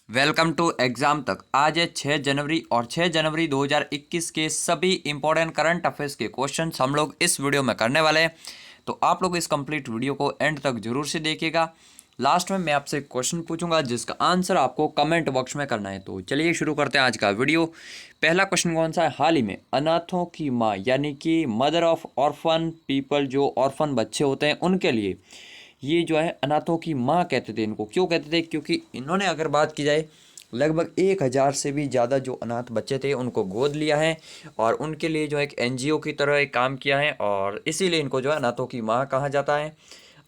Welcome to exam तक। आज है 6 जनवरी और 6 जनवरी 2021 के सभी इंपॉर्टेंट करंट अफेयर्स के क्वेश्चंस हम लोग इस वीडियो में करने वाले हैं। तो आप लोग इस कंप्लीट वीडियो को एंड तक जरूर से देखिएगा। लास्ट में मैं आपसे क्वेश्चन पूछूंगा जिसका आंसर आपको कमेंट बॉक्स में करना है। तो चलिए शुरू करते हैं आज का वीडियो। पहला क्वेश्चन कौन सा है? हाल ही में अनाथों की माँ यानी कि मदर ऑफ ऑर्फन पीपल, जो ऑर्फन बच्चे होते हैं उनके लिए ये जो है अनाथों की माँ कहते थे। इनको क्यों कहते थे? क्योंकि इन्होंने अगर बात की जाए लगभग 1000 से भी ज़्यादा जो अनाथ बच्चे थे उनको गोद लिया है और उनके लिए जो एक एनजीओ की तरह एक काम किया है और इसीलिए इनको जो है अनाथों की माँ कहा जाता है।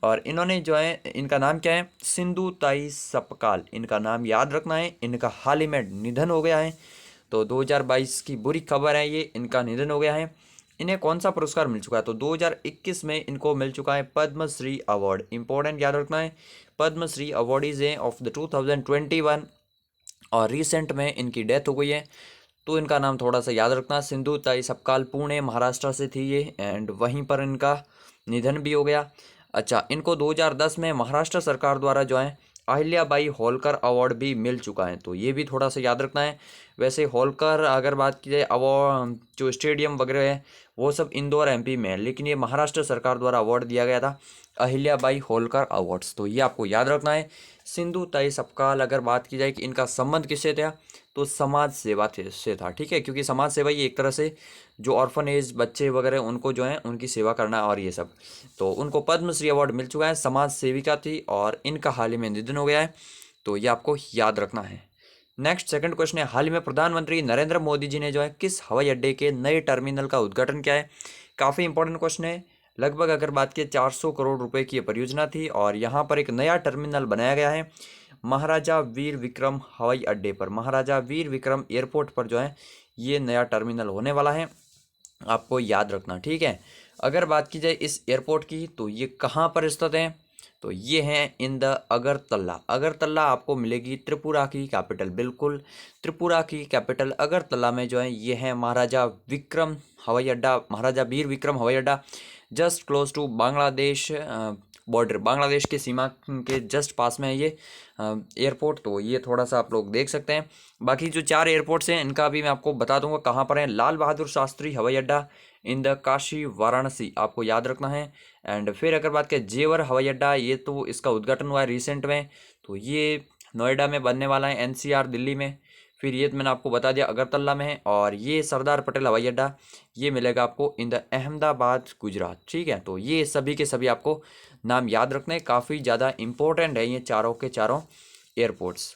और इन्होंने जो है, इनका नाम क्या है? सिंधु ताई सपकाल, इनका नाम याद रखना है। इनका हाल ही में निधन हो गया है। तो 2022 की बुरी खबर है, ये इनका निधन हो गया है। इन्हें कौन सा पुरस्कार मिल चुका है? तो 2021 में इनको मिल चुका है पद्मश्री अवार्ड। इंपॉर्टेंट याद रखना है, पद्मश्री अवार्डीज हैं ऑफ द 2021 और रिसेंट में इनकी डेथ हो गई है। तो इनका नाम थोड़ा सा याद रखना, सिंधु ताई सपकाल, पुणे महाराष्ट्र से थी ये एंड वहीं पर इनका निधन भी हो गया। अच्छा, इनको 2010 में महाराष्ट्र सरकार द्वारा जो है अहिल्याबाई होलकर अवार्ड भी मिल चुका है। तो ये भी थोड़ा सा याद रखना है। वैसे होलकर अगर बात की जाए अवार्ड, जो स्टेडियम वगैरह है वो सब इंदौर एमपी में है, लेकिन ये महाराष्ट्र सरकार द्वारा अवार्ड दिया गया था अहिल्याबाई होलकर अवार्ड्स। तो ये आपको याद रखना है। सिंधु ताई सपकाल अगर बात की जाए कि इनका संबंध किससे था, तो समाज सेवा से था। ठीक है, क्योंकि समाज सेवा ये एक तरह से जो ऑर्फनेज बच्चे वगैरह उनको जो है उनकी सेवा करना और ये सब, तो उनको पद्मश्री अवार्ड मिल चुका है। समाज सेविका थी और इनका हाल ही में निधन हो गया है। तो ये आपको याद रखना है। नेक्स्ट सेकंड क्वेश्चन है, हाल ही में प्रधानमंत्री नरेंद्र मोदी जी ने जो है किस हवाई अड्डे के नए टर्मिनल का उद्घाटन किया है? काफ़ी इंपॉर्टेंट क्वेश्चन है। लगभग अगर बात की 400 करोड़ रुपए की ये परियोजना थी और यहाँ पर एक नया टर्मिनल बनाया गया है महाराजा वीर विक्रम हवाई अड्डे पर। महाराजा वीर विक्रम एयरपोर्ट पर जो है ये नया टर्मिनल होने वाला है, आपको याद रखना। ठीक है, अगर बात की जाए इस एयरपोर्ट की तो ये कहाँ पर स्थित है? तो ये है इन द अगरतला। अगरतला आपको मिलेगी त्रिपुरा की कैपिटल, बिल्कुल त्रिपुरा की कैपिटल अगरतला में जो है ये है महाराजा विक्रम हवाई अड्डा, महाराजा वीर विक्रम हवाई अड्डा। Just close to Bangladesh border, Bangladesh की सीमा के जस्ट पास में है ये एयरपोर्ट। तो ये थोड़ा सा आप लोग देख सकते हैं। बाकी जो 4 एयरपोर्ट्स हैं इनका भी मैं आपको बता दूंगा कहाँ पर है। लाल बहादुर शास्त्री हवाई अड्डा इन द काशी वाराणसी, आपको याद रखना है। एंड फिर अगर बात करें जेवर हवाई अड्डा, ये तो इसका उद्घाटन हुआ है रिसेंट में, तो ये नोएडा में बनने वाला है, एनसीआर दिल्ली में। फिर ये तो मैंने आपको बता दिया अगरतला में है। और ये सरदार पटेल हवाई अड्डा ये मिलेगा आपको इन द अहमदाबाद गुजरात। ठीक है, तो ये सभी के सभी आपको नाम याद रखने हैं, काफ़ी ज़्यादा इंपॉर्टेंट है ये चारों के चारों एयरपोर्ट्स।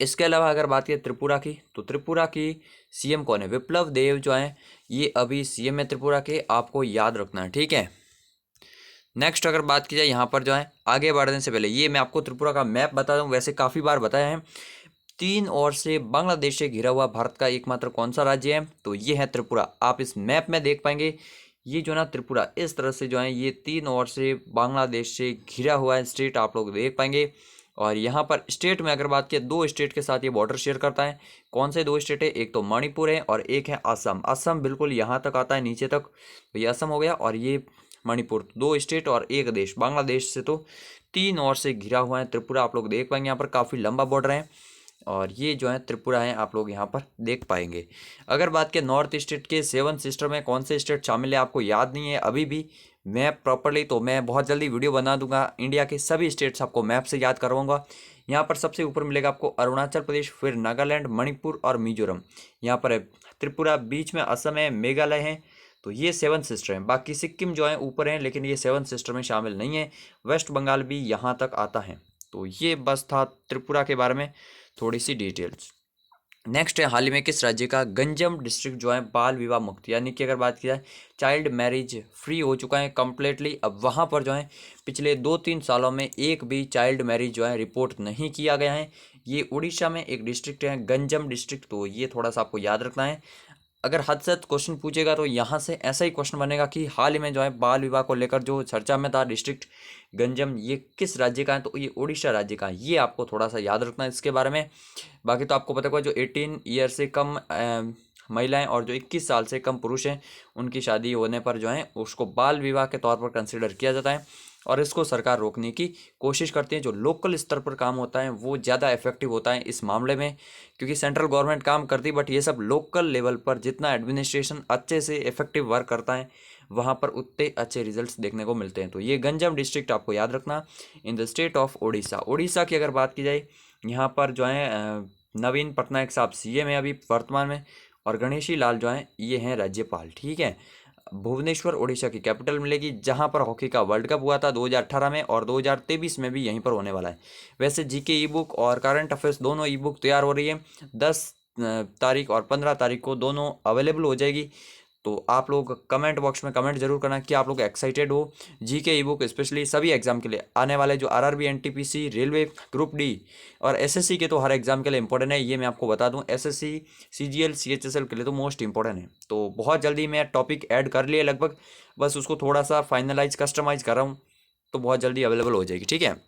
इसके अलावा अगर बात करें त्रिपुरा की, तो त्रिपुरा की सीएम कौन है? विप्लव देव जो है ये अभी सीएम है त्रिपुरा के, आपको याद रखना है। ठीक है, नेक्स्ट अगर बात की जाए यहाँ पर जो है आगे बढ़ने से पहले ये मैं आपको त्रिपुरा का मैप बता दूं, वैसे काफ़ी बार बताया है। 3 ओर से बांग्लादेश से घिरा हुआ भारत का एकमात्र कौन सा राज्य है? तो ये है त्रिपुरा। आप इस मैप में देख पाएंगे ये जो ना त्रिपुरा इस तरह से जो है ये 3 ओर से बांग्लादेश से घिरा हुआ है स्टेट, आप लोग देख पाएंगे। और यहाँ पर स्टेट में अगर बात करें 2 स्टेट के साथ ये बॉर्डर शेयर करता है। कौन से 2 स्टेट है? एक तो मणिपुर है और एक है असम। असम बिल्कुल यहाँ तक आता है नीचे तक, तो ये असम हो गया और ये मणिपुर। 2 स्टेट और एक देश, बांग्लादेश से तो 3 ओर से घिरा हुआ है त्रिपुरा, आप लोग देख पाएंगे। यहाँ पर काफ़ी लंबा बॉर्डर है और ये जो है त्रिपुरा है, आप लोग यहाँ पर देख पाएंगे। अगर बात करें नॉर्थ स्टेट के 7 सिस्टर में कौन से स्टेट शामिल है, आपको याद नहीं है अभी भी मैप प्रॉपरली, तो मैं बहुत जल्दी वीडियो बना दूंगा इंडिया के सभी स्टेट्स आपको मैप से याद करवाऊंगा। यहाँ पर सबसे ऊपर मिलेगा आपको अरुणाचल प्रदेश, फिर नागालैंड, मणिपुर और मिजोरम। यहाँ पर है त्रिपुरा, बीच में असम है, मेघालय है। तो ये 7 सिस्टर हैं। बाकी सिक्किम जो है ऊपर हैं लेकिन ये 7 सिस्टर में शामिल नहीं है। वेस्ट बंगाल भी यहाँ तक आता है। तो ये बस था त्रिपुरा के बारे में थोड़ी सी डिटेल्स। नेक्स्ट है, हाल ही में किस राज्य का गंजम डिस्ट्रिक्ट जो है बाल विवाह मुक्त, यानी कि अगर बात की जाए चाइल्ड मैरिज फ्री हो चुका है कम्प्लीटली। अब वहाँ पर जो है पिछले 2-3 सालों में एक भी चाइल्ड मैरिज जो है रिपोर्ट नहीं किया गया है। ये उड़ीसा में एक डिस्ट्रिक्ट है गंजम डिस्ट्रिक्ट, तो ये थोड़ा सा आपको याद रखना है। अगर हद से हद क्वेश्चन पूछेगा तो यहाँ से ऐसा ही क्वेश्चन बनेगा कि हाल ही में जो है बाल विवाह को लेकर जो चर्चा में था डिस्ट्रिक्ट गंजम, ये किस राज्य का है? तो ये उड़ीसा राज्य का है। ये आपको थोड़ा सा याद रखना है इसके बारे में। बाकी तो आपको पता होगा जो 18 ईयर से कम महिलाएं और जो 21 साल से कम पुरुष हैं उनकी शादी होने पर जो है उसको बाल विवाह के तौर पर कंसिडर किया जाता है। और इसको सरकार रोकने की कोशिश करती है। जो लोकल स्तर पर काम होता है वो ज़्यादा इफेक्टिव होता है इस मामले में, क्योंकि सेंट्रल गवर्नमेंट काम करती है, बट ये सब लोकल लेवल पर जितना एडमिनिस्ट्रेशन अच्छे से इफेक्टिव वर्क करता है वहाँ पर उतने अच्छे रिजल्ट्स देखने को मिलते हैं। तो ये गंजाम डिस्ट्रिक्ट आपको याद रखना, in the state of Orissa. Orissa की अगर बात की जाए, यहाँ पर जो है नवीन पटनायक साहब सीएम है अभी वर्तमान में, और गणेशी लाल जो हैं ये हैं राज्यपाल। ठीक है, भुवनेश्वर उड़ीसा की कैपिटल मिलेगी, जहां पर हॉकी का वर्ल्ड कप हुआ था 2018 में, और 2023 में भी यहीं पर होने वाला है। वैसे जीके ई बुक और करंट अफेयर्स दोनों ई बुक तैयार हो रही है, 10 तारीख और 15 तारीख को दोनों अवेलेबल हो जाएगी। तो आप लोग कमेंट बॉक्स में कमेंट जरूर करना कि आप लोग एक्साइटेड हो जीके ई बुक स्पेशली सभी एग्जाम के लिए आने वाले, जो RRB, NTPC, railway, group D और एसएससी के तो हर एग्जाम के लिए इंपॉर्टेंट है। ये मैं आपको बता दूं, एसएससी, सीजीएल, सीएचएसएल के लिए तो मोस्ट इंपॉर्टेंट है। तो बहुत जल्दी मैं टॉपिक ऐड कर लिए लगभग, बस उसको थोड़ा सा फाइनलाइज कस्टमाइज कर रहा हूँ, तो बहुत जल्दी अवेलेबल हो जाएगी। ठीक है,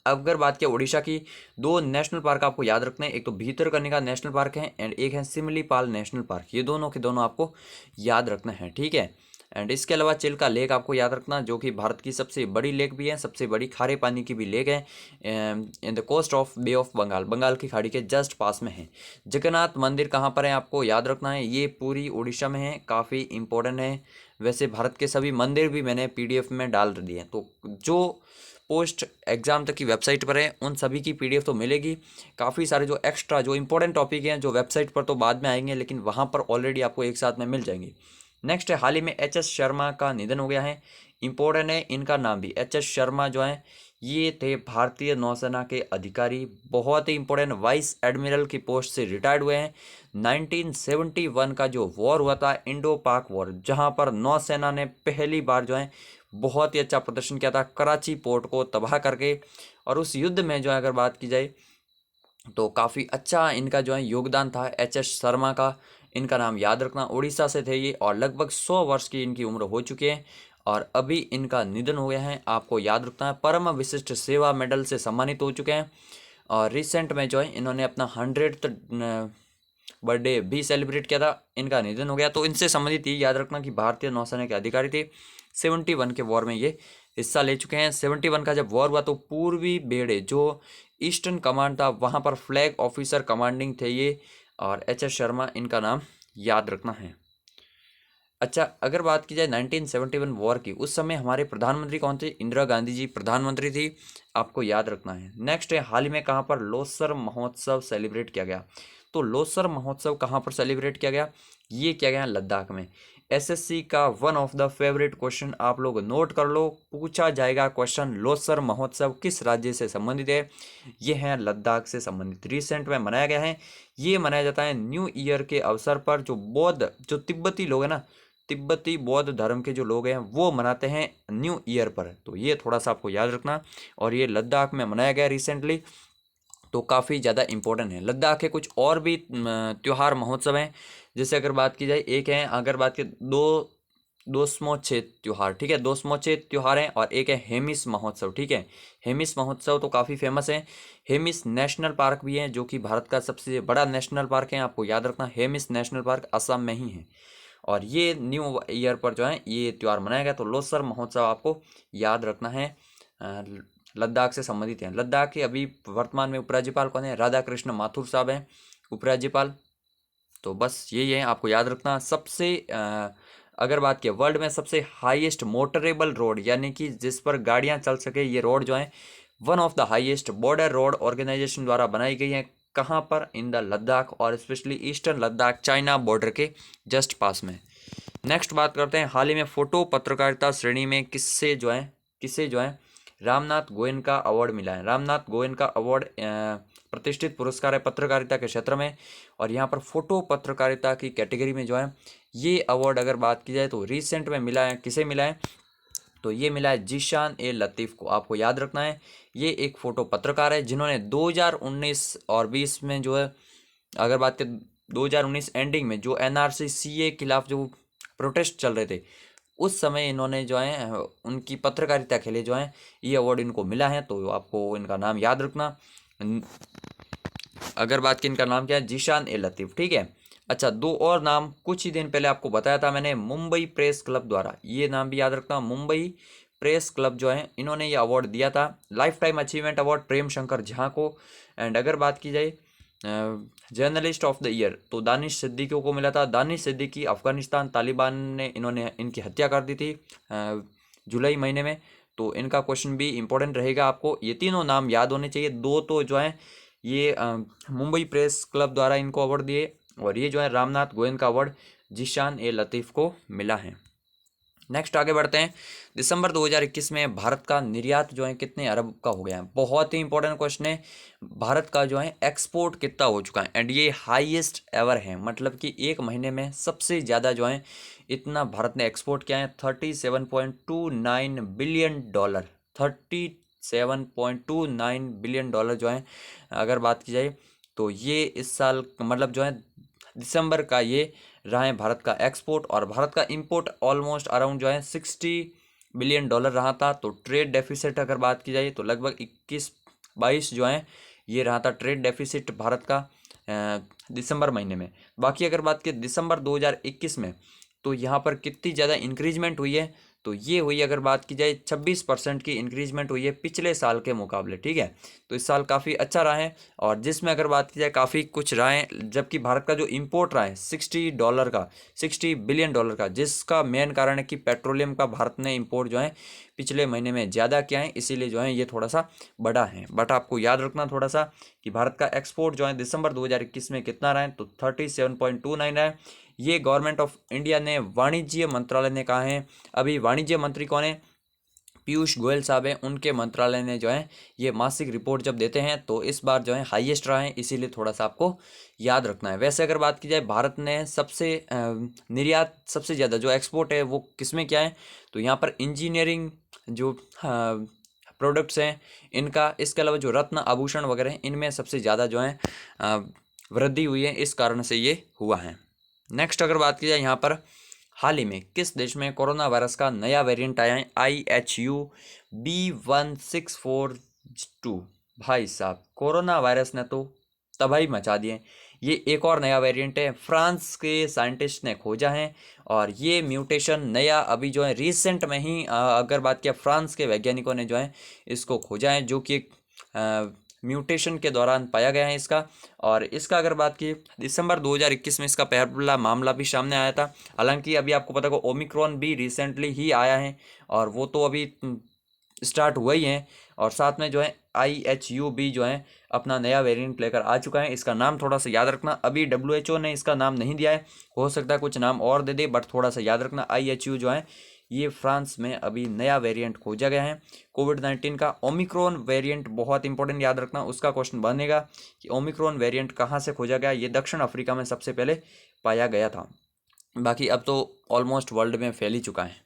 अब अगर बात किया उड़ीसा की, दो नेशनल पार्क आपको याद रखने हैं, एक तो भीतरकनिका नेशनल पार्क है एंड एक है सिमलीपाल नेशनल पार्क। ये दोनों के दोनों आपको याद रखना है। ठीक है, एंड इसके अलावा चिल्का लेक आपको याद रखना, जो कि भारत की सबसे बड़ी लेक भी है, सबसे बड़ी खारे पानी की भी लेक है, in the coast of bay of Bengal, Bengal की खाड़ी के जस्ट पास में है। जगन्नाथ मंदिर कहाँ पर है आपको याद रखना है, ये पूरी उड़ीसा में है, काफ़ी इंपॉर्टेंट है। वैसे भारत के सभी मंदिर भी मैंने पीडीएफ में डाल दिए हैं, तो जो पोस्ट एग्जाम तक की वेबसाइट पर है उन सभी की पीडीएफ तो मिलेगी। काफ़ी सारे जो एक्स्ट्रा जो इंपॉर्टेंट टॉपिक हैं जो वेबसाइट पर तो बाद में आएंगे, लेकिन वहाँ पर ऑलरेडी आपको एक साथ में मिल जाएंगे। नेक्स्ट है, हाल ही में एच एस शर्मा का निधन हो गया है। इंपॉर्टेंट है इनका नाम भी, एच एस शर्मा जो है ये थे भारतीय नौसेना के अधिकारी, बहुत ही इंपॉर्टेंट, वाइस एडमिरल की पोस्ट से रिटायर्ड हुए हैं। 1971 का जो वॉर हुआ था, इंडो पाक वॉर, जहां पर नौसेना ने पहली बार जो है बहुत ही अच्छा प्रदर्शन किया था कराची पोर्ट को तबाह करके, और उस युद्ध में जो है अगर बात की जाए तो काफ़ी अच्छा इनका जो है योगदान था एच एस शर्मा का। इनका नाम याद रखना, उड़ीसा से थे ये, और लगभग 100 वर्ष की इनकी उम्र हो चुकी है, और अभी इनका निधन हो गया है। आपको याद रखना है, परम विशिष्ट सेवा मेडल से सम्मानित हो चुके हैं, और रिसेंट में जो है इन्होंने अपना 100th बर्थडे भी सेलिब्रेट किया था, इनका निधन हो गया। तो इनसे संबंधित ये याद रखना कि भारतीय नौसेना के अधिकारी थे, 71 के वॉर में ये हिस्सा ले चुके हैं। 71 का जब वॉर हुआ तो पूर्वी बेड़े जो ईस्टर्न कमांड था वहाँ पर फ्लैग ऑफिसर कमांडिंग थे ये, और एच एस शर्मा इनका नाम याद रखना है। अच्छा, अगर बात की जाए 1971 वॉर की, उस समय हमारे प्रधानमंत्री कौन थे, इंदिरा गांधी जी प्रधानमंत्री थी, आपको याद रखना है। नेक्स्ट है, हाल ही में कहाँ पर लोसर महोत्सव सेलिब्रेट किया गया, तो लोसर महोत्सव कहाँ पर सेलिब्रेट किया गया, ये किया गया लद्दाख में। एसएससी का one of the favourite question आप लोग नोट कर लो, पूछा जाएगा क्वेश्चन, लोसर महोत्सव किस राज्य से संबंधित है, ये है लद्दाख से संबंधित, रिसेंट में मनाया गया है। ये मनाया जाता है न्यू ईयर के अवसर पर, जो बौद्ध, जो तिब्बती लोग हैं ना, तिब्बती बौद्ध धर्म के जो लोग हैं वो मनाते हैं न्यू ईयर पर, तो ये थोड़ा सा आपको याद रखना। और ये लद्दाख में मनाया गया रिसेंटली, तो काफ़ी ज़्यादा इंपॉर्टेंट है। लद्दाख के कुछ और भी त्योहार महोत्सव हैं, जैसे अगर बात की जाए, एक है, अगर बात की दोस्मोचे त्योहार, ठीक है, दोस्मोचे त्योहार है, और एक है हेमिस महोत्सव। ठीक है, हेमिस महोत्सव तो काफ़ी फेमस है। हेमिस नेशनल पार्क भी है, जो कि भारत का सबसे बड़ा नेशनल पार्क है, आपको याद रखना, हेमिस नेशनल पार्क असम में ही है, और ये न्यू ईयर पर जो है ये त्यौहार मनाया गया। तो लोसर महोत्सव आपको याद रखना है, लद्दाख से संबंधित है। लद्दाख के अभी वर्तमान में उपराज्यपाल कौन है, राधा कृष्ण माथुर साहब हैं उपराज्यपाल। तो बस यही है, आपको याद रखना। सबसे अगर बात की वर्ल्ड में सबसे हाईएस्ट मोटरेबल रोड, यानी कि जिस पर गाड़ियां चल सके, ये रोड जो है one of the highest border road organization द्वारा बनाई गई है, कहाँ पर, इन द लद्दाख, और specially eastern Ladakh, China border के जस्ट पास में। नेक्स्ट बात करते हैं, हाल ही में फोटो पत्रकारिता श्रेणी में किसे जो है रामनाथ गोयनका अवार्ड मिला है। रामनाथ गोयनका अवार्ड प्रतिष्ठित पुरस्कार है पत्रकारिता के क्षेत्र में, और यहाँ पर फोटो पत्रकारिता की कैटेगरी में जो है ये अवार्ड अगर बात की जाए तो रिसेंट में मिला है, किसे मिला है, तो ये मिला है जीशान ए लतीफ़ को। आपको याद रखना है, ये एक फ़ोटो पत्रकार है जिन्होंने 2019 और 20 में जो है, अगर बात करें 2019 एंडिंग में जो एनआरसी सीए के खिलाफ जो प्रोटेस्ट चल रहे थे, उस समय इन्होंने जो है उनकी पत्रकारिता के लिए जो है ये अवार्ड इनको मिला है, तो आपको इनका नाम याद रखना। अगर बात की, इनका नाम क्या है, जीशान ए लतीफ़। ठीक है, अच्छा, दो और नाम कुछ ही दिन पहले आपको बताया था मैंने, मुंबई प्रेस क्लब द्वारा, ये नाम भी याद रखना, मुंबई प्रेस क्लब जो है इन्होंने ये अवार्ड दिया था, life time achievement award Prem Shankar Jha को। एंड अगर बात की जाए जर्नलिस्ट ऑफ द ईयर तो दानिश सिद्दीकी को मिला था। दानिश सिद्दीकी अफगानिस्तान तालिबान ने इन्होंने इनकी हत्या कर दी थी जुलाई महीने में, तो इनका क्वेश्चन भी इंपॉर्टेंट रहेगा। आपको ये तीनों नाम याद होने चाहिए। दो तो जो है ये मुंबई प्रेस क्लब द्वारा इनको अवार्ड दिए, और ये जो है रामनाथ गोविंद का अवार्ड जिशान ए लतीफ़ को मिला है। नेक्स्ट आगे बढ़ते हैं। दिसंबर 2021 में भारत का निर्यात जो है कितने अरब का हो गया है? बहुत ही इंपॉर्टेंट क्वेश्चन है। भारत का जो है एक्सपोर्ट कितना हो चुका है, एंड ये हाईएस्ट एवर है, मतलब कि एक महीने में सबसे ज़्यादा जो है इतना भारत ने एक्सपोर्ट किया है, 37.29 बिलियन डॉलर। 37.29 बिलियन डॉलर जो है अगर बात की जाए तो ये इस साल मतलब जो है दिसंबर का ये रहा है भारत का एक्सपोर्ट। और भारत का इंपोर्ट ऑलमोस्ट अराउंड जो है 60 बिलियन डॉलर रहा था। तो ट्रेड डेफिसिट अगर बात की जाए तो लगभग 21-22 जो है ये रहा था ट्रेड डेफिसिट भारत का दिसंबर महीने में। बाकी अगर बात की दिसंबर 2021 में तो यहाँ पर कितनी ज़्यादा इंक्रीजमेंट हुई है, तो ये हुई अगर बात की जाए 26% की इंक्रीजमेंट हुई है पिछले साल के मुकाबले। ठीक है, तो इस साल काफ़ी अच्छा रहा है, और जिसमें अगर बात की जाए काफ़ी कुछ रहा है। जबकि भारत का जो इंपोर्ट रहा है $60 बिलियन का, जिसका मेन कारण है कि पेट्रोलियम का भारत ने इंपोर्ट जो है पिछले महीने में ज़्यादा किया है, इसीलिए जो है ये थोड़ा सा बड़ा है। बट आपको याद रखना थोड़ा सा कि भारत का एक्सपोर्ट जो है दिसंबर 2021 में कितना रहा है, तो 37.29 रहा है। ये गवर्नमेंट ऑफ इंडिया ने वाणिज्य मंत्रालय ने कहा है। अभी वाणिज्य मंत्री कौन है? पीयूष गोयल साहब हैं, उनके मंत्रालय ने जो है ये मासिक रिपोर्ट जब देते हैं तो इस बार जो है हाईएस्ट रहा है, इसीलिए थोड़ा सा आपको याद रखना है। वैसे अगर बात की जाए भारत ने सबसे निर्यात सबसे ज़्यादा जो एक्सपोर्ट है वो किसमें किया है, तो यहाँ पर इंजीनियरिंग जो प्रोडक्ट्स हैं इनका, इसके अलावा जो रत्न आभूषण वगैरह हैं इनमें सबसे ज़्यादा जो है वृद्धि हुई है, इस कारण से ये हुआ है। नेक्स्ट अगर बात की जाए यहाँ पर हाल ही में किस देश में कोरोना वायरस का नया वेरिएंट आया है? IHU B1642। भाई साहब, कोरोना वायरस ने तो तबाही मचा दी है। ये एक और नया वेरिएंट है, फ्रांस के साइंटिस्ट ने खोजा है, और ये म्यूटेशन नया अभी जो है रिसेंट में ही अगर बात किया फ्रांस के वैज्ञानिकों ने जो है इसको खोजा है, जो कि एक म्यूटेशन के दौरान पाया गया है इसका। और इसका अगर बात की दिसंबर 2021 में इसका पहला मामला भी सामने आया था। हालांकि अभी आपको पता है ओमिक्रॉन भी रिसेंटली ही आया है, और वो तो अभी स्टार्ट हुआ ही है। और साथ में जो है IHU भी जो है अपना नया वेरिएंट लेकर आ चुका है। इसका नाम थोड़ा सा याद रखना, अभी WHO ने इसका नाम नहीं दिया है, हो सकता है कुछ नाम और दे दे, बट थोड़ा सा याद रखना IHU जो है ये फ्रांस में अभी नया वेरिएंट खोजा गया है कोविड-19 का। ओमिक्रॉन वेरिएंट बहुत इंपॉर्टेंट याद रखना, उसका क्वेश्चन बनेगा कि ओमिक्रॉन वेरिएंट कहाँ से खोजा गया। ये दक्षिण अफ्रीका में सबसे पहले पाया गया था, बाकी अब तो ऑलमोस्ट वर्ल्ड में फैल ही चुका है।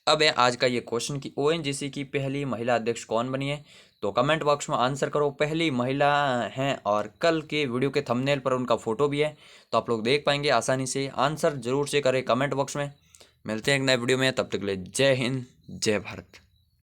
अब है आज का ये क्वेश्चन कि ONGC की पहली महिला अध्यक्ष कौन बनी है, तो कमेंट बॉक्स में आंसर करो। पहली महिला हैं, और कल के वीडियो के थंबनेल पर उनका फोटो भी है, तो आप लोग देख पाएंगे आसानी से। आंसर जरूर से करें कमेंट बॉक्स में। मिलते हैं एक नए वीडियो में, तब तक के लिए जय हिंद जय भारत।